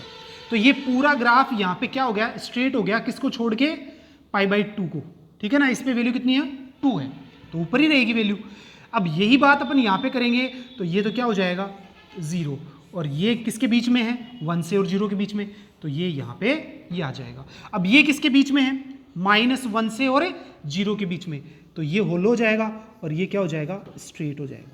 तो ये पूरा ग्राफ यहाँ पे क्या हो गया, स्ट्रेट हो गया, किसको छोड़ के, पाई बाई 2 को। ठीक है ना, इसमें वैल्यू कितनी है, 2 है, तो ऊपर ही रहेगी वैल्यू। अब यही बात अपन यहाँ पे करेंगे तो ये तो क्या हो जाएगा, 0, और ये किसके बीच में है, 1 से और 0 के बीच में, तो ये यहाँ पे ये आ जाएगा। अब ये किसके बीच में है, -1 से और 0 के बीच में, तो ये होल हो जाएगा और ये क्या हो जाएगा, स्ट्रेट हो जाएगा।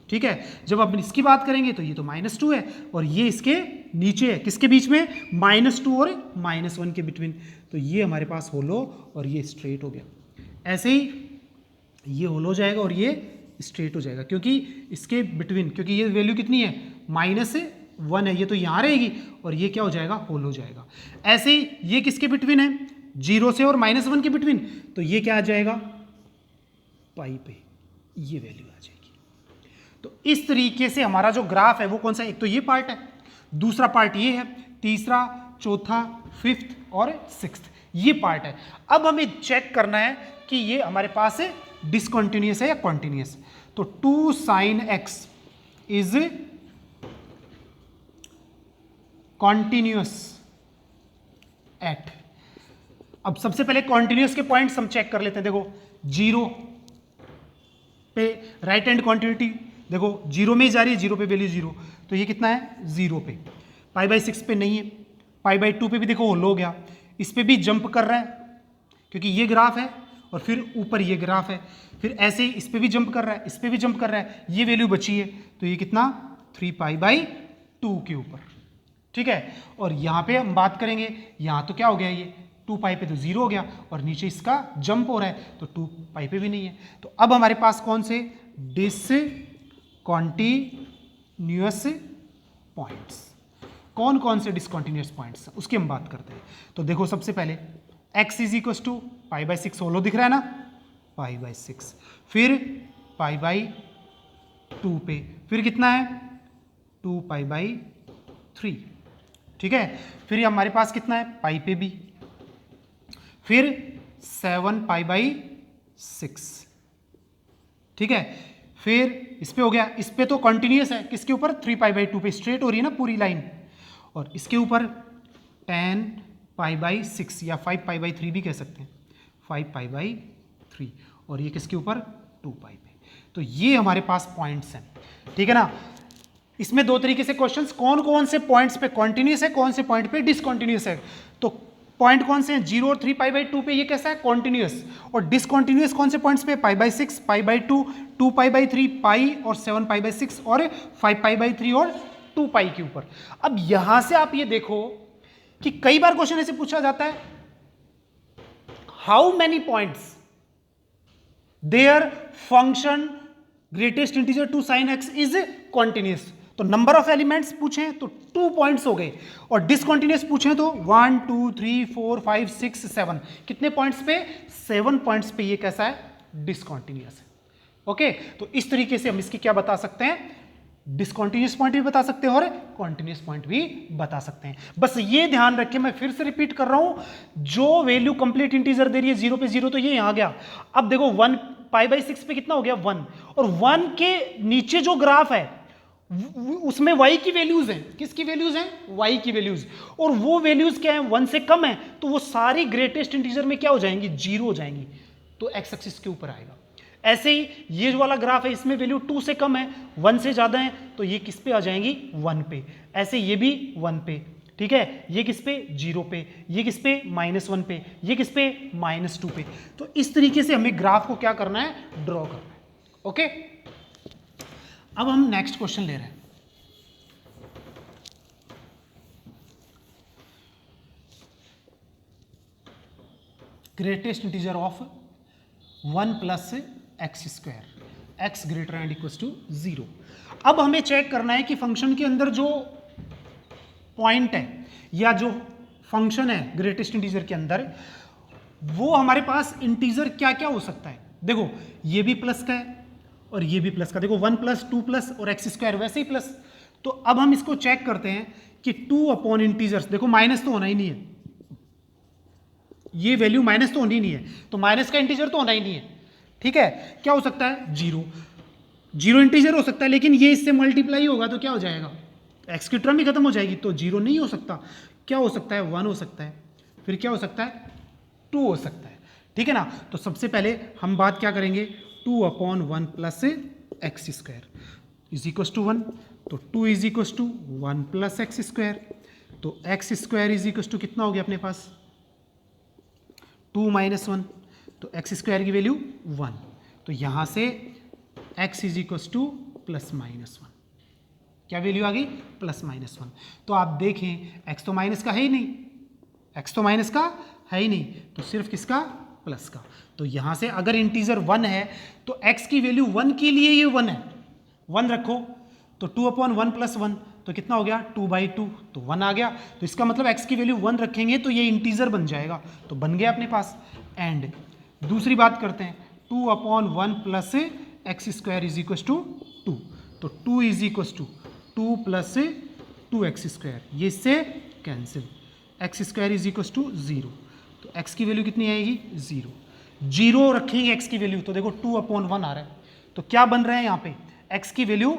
ठीक है, जब अपन इसकी बात करेंगे तो ये तो -2 है और ये इसके नीचे है, किसके बीच में, -2 और -1 के बिटवीन, तो ये हमारे पास होलो और ये स्ट्रेट हो गया। ऐसे ही ये होल हो जाएगा और ये स्ट्रेट हो जाएगा, क्योंकि इसके बिटवीन, क्योंकि ये वैल्यू कितनी है, -1 है, ये तो यहाँ रहेगी और ये क्या हो जाएगा, होल हो जाएगा। ऐसे ही ये किसके बिटवीन है, 0 से और -1 के बिटवीन, तो ये क्या आ जाएगा, पाई पे ये वैल्यू आ जाएगी। तो इस तरीके से हमारा जो ग्राफ है वो कौन सा, एक तो ये पार्ट है, दूसरा पार्ट ये है, तीसरा, चौथा, 5th और 6th ये पार्ट है। अब हमें चेक करना है कि ये हमारे पास डिसकंटिन्यूअस है या कॉन्टिन्यूअस। तो 2 sin x is continuous at, अब सबसे पहले कॉन्टिन्यूअस के पॉइंट्स हम चेक कर लेते हैं। देखो 0 पे राइट हैंड कॉन्टिन्यूटी, देखो 0 में ही जा रही है, 0 पे वैल्यू 0, तो ये कितना है, 0 पे। पाई बाई 6 पे नहीं है, पाई बाई 2 पे भी देखो होल हो गया, इस पे भी जंप कर रहा है क्योंकि ये ग्राफ है और फिर ऊपर ये ग्राफ है, फिर ऐसे ही इस पे भी जंप कर रहा है, इस पे भी जंप कर रहा है, ये वैल्यू बची है, तो ये कितना, 3 पाई बाई 2 के ऊपर। ठीक है, और यहाँ पे हम बात करेंगे, यहाँ तो क्या हो गया, ये 2 पाई पे तो 0 हो गया और नीचे इसका जंप हो रहा है, तो 2 पाई पे भी नहीं है। तो अब हमारे पास कौन से डिसकंटिन्यूअस पॉइंट्स, कौन कौन से डिसकंटिन्यूअस पॉइंट्स उसकी हम बात करते हैं। तो देखो सबसे पहले x is equal to pi by 6 hollow दिख रहा है ना, पाई बाई 6, फिर पाई बाई 2 पे, फिर कितना है, 2 पाई बाई 3। ठीक है, फिर हमारे पास कितना है, पाई पे भी, फिर 7 पाई बाई 6। ठीक है, फिर इस पे हो गया, इस पे तो कंटिन्यूअस है, किसके ऊपर, 3 पाई बाई 2 पे स्ट्रेट हो रही है ना पूरी लाइन, और इसके ऊपर 10 पाई बाई 6 या 5 पाई बाई 3 भी कह सकते हैं, 5 पाई बाई 3, और ये किसके ऊपर, 2 पाई पे। तो ये हमारे पास पॉइंट्स हैं। ठीक है ना, इसमें दो तरीके से क्वेश्चंस, कौन कौन से पॉइंट्स पे कॉन्टिन्यूस है, कौन से पॉइंट पे डिसकॉन्टिन्यूस है। तो पॉइंट कौन से हैं, 0 और 3 पाई बाई 2 पे ये कैसा है, कॉन्टिन्यूस, और डिसकॉन्टिन्यूस कौन से पॉइंट्स पे, पाई by 6, pi by 2, 2 pi by 3, पाई और 7 पाई बाई 6 और 5 पाई बाई 3 और 2 पाई के ऊपर। अब यहां से आप ये देखो कि कई बार क्वेश्चन ऐसे पूछा जाता है, how many points their function greatest integer 2 sin x is continuous. तो नंबर ऑफ एलिमेंट्स पूछें तो 2 पॉइंट्स हो गए, और डिसकॉन्टिन्यूस पूछें तो 1 2 3 4 5 6 7, कितने पॉइंट्स पे, 7 पॉइंट्स पे ये कैसा है, डिसकॉन्टिन्यूस है। ओके, तो इस तरीके से हम इसकी क्या बता सकते हैं, डिसकॉन्टिन्यूस पॉइंट भी बता सकते हैं और कॉन्टिन्यूस पॉइंट भी बता सकते हैं। बस ये ध्यान रखें, मैं फिर से रिपीट कर रहा हूं, जो वैल्यू कंप्लीट इंटीजर दे रही है 0 पे 0, तो ये यहां गया। अब देखो 1 पाई बाई 6 पे कितना हो गया, 1, और 1 के नीचे जो ग्राफ है उसमें y की वैल्यूज हैं, किसकी वैल्यूज हैं, y की वैल्यूज, और वो वैल्यूज क्या है, 1 से कम है, तो वो सारी ग्रेटेस्ट इंटीजर में क्या हो जाएंगी, 0 हो जाएंगी, तो x एक्सिस के ऊपर आएगा। ऐसे ही ये जो वाला ग्राफ है, इसमें वैल्यू 2 से कम है, 1 से ज्यादा है, तो ये किस पे आ जाएंगी, 1 पे। ऐसे ये भी 1 पे, ठीक है, ये किस पे, 0 पे, ये किस पे, -1 पे, ये किस पे, -2 पे। तो इस तरीके से हमें ग्राफ को क्या करना है, ड्रॉ करना है। ओके, अब हम नेक्स्ट क्वेश्चन ले रहे हैं। Greatest integer of 1 plus x square, x greater and equal to 0। अब हमें चेक करना है कि फंक्शन के अंदर जो पॉइंट है या जो फंक्शन है ग्रेटेस्ट इंटीजर के अंदर, वो हमारे पास इंटीजर क्या क्या हो सकता है। देखो ये भी प्लस का है और ये भी प्लस का, देखो 1 प्लस 2 प्लस और एक्स स्क्वायर वैसे ही प्लस। तो अब हम इसको चेक करते हैं कि 2 अपॉन इंटीजर्स, देखो माइनस तो होना ही नहीं है, ये वैल्यू माइनस तो होनी नहीं है, तो माइनस का इंटीजर तो होना ही नहीं है, ठीक है। क्या हो सकता है, जीरो, जीरो इंटीजर हो सकता है, लेकिन ये इससे मल्टीप्लाई होगा तो क्या हो जाएगा, एक्स की टर्म ही खत्म हो जाएगी, तो जीरो नहीं हो सकता। क्या हो सकता है, 1 हो सकता है, फिर क्या हो सकता है, 2 हो सकता है, ठीक है ना। तो सबसे पहले हम बात क्या करेंगे, 2 upon 1 plus x square is equal to 1, तो 2 is equal to 1 plus x square, तो x square is equal to कितना हो गया अपने पास, 2 माइनस 1, तो एक्स स्क्वायर की वैल्यू 1, तो यहाँ से x is equal two plus minus 1, क्या वैल्यू आ गई, प्लस माइनस 1। तो आप देखें x तो माइनस का है ही नहीं, x तो माइनस का है ही नहीं, तो सिर्फ किसका, प्लस का। तो यहाँ से अगर इंटीजर 1 है तो x की वैल्यू 1 के लिए ये 1 है, 1 रखो, तो 2 अपॉन 1 प्लस 1 तो कितना हो गया, 2/2, तो 1 आ गया। तो इसका मतलब x की वैल्यू 1 रखेंगे तो ये इंटीजर बन जाएगा, तो बन गया अपने पास। एंड दूसरी बात करते हैं, 2 upon 1 plus x square is equal to 2, तो 2 is equal to 2 plus 2 x square, ये इससे cancel, x square is equal to 0, तो x की वैल्यू कितनी आएगी, 0, 0 रखेंगे x की वैल्यू, तो देखो 2 अपॉन 1 आ रहा है, तो क्या बन रहा है यहाँ पे, x की वैल्यू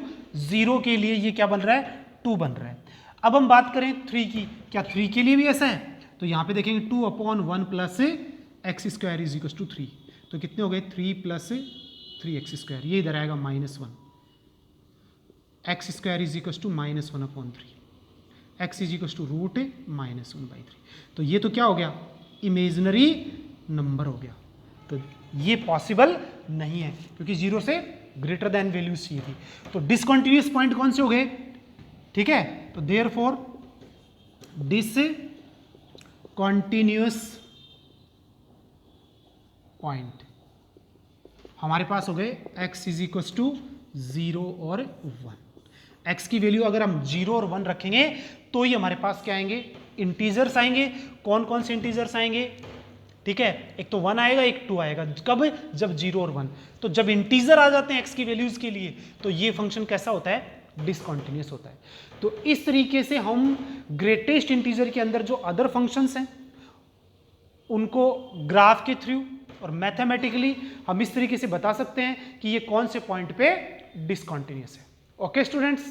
0 के लिए ये क्या बन रहा है, 2 बन रहा है। अब हम बात करें 3 की, क्या 3 के लिए भी ऐसा है, तो यहाँ पे देखेंगे 2 upon 1 plus x square is equal to 3, तो कितने हो गए, 3 प्लस 3 एक्स स्क्वायर, ये इधर आएगा -1, x square is equal to -1 upon 3, x is equal to root -1/3, तो ये तो क्या हो गया, इमेजिनरी नंबर हो गया, तो ये पॉसिबल नहीं है क्योंकि 0 से ग्रेटर देन वैल्यू चाहिए थी। तो डिसकंटिन्यूअस पॉइंट कौन से हो गए, ठीक है, तो देयरफॉर डिसकंटिन्यूअस पॉइंट हमारे पास हो गए x इज इक्वल टू 0 और 1। x की वैल्यू अगर हम 0 और 1 रखेंगे तो ही हमारे पास क्या आएंगे, इंटीजर्स आएंगे। कौन कौन से इंटीजर्स आएंगे, ठीक है, एक तो 1 आएगा, एक 2 आएगा, कब, जब 0 और 1। तो जब इंटीजर आ जाते हैं x की वैल्यूज के लिए तो ये फंक्शन कैसा होता है, डिसकंटिन्यूअस होता है। तो इस तरीके से हम ग्रेटेस्ट इंटीजर के अंदर जो अदर फंक्शंस हैं उनको ग्राफ के थ्रू और मैथमेटिकली हम इस तरीके से बता सकते हैं कि ये कौन से पॉइंट पे डिसकंटिन्यूअस है। Okay students.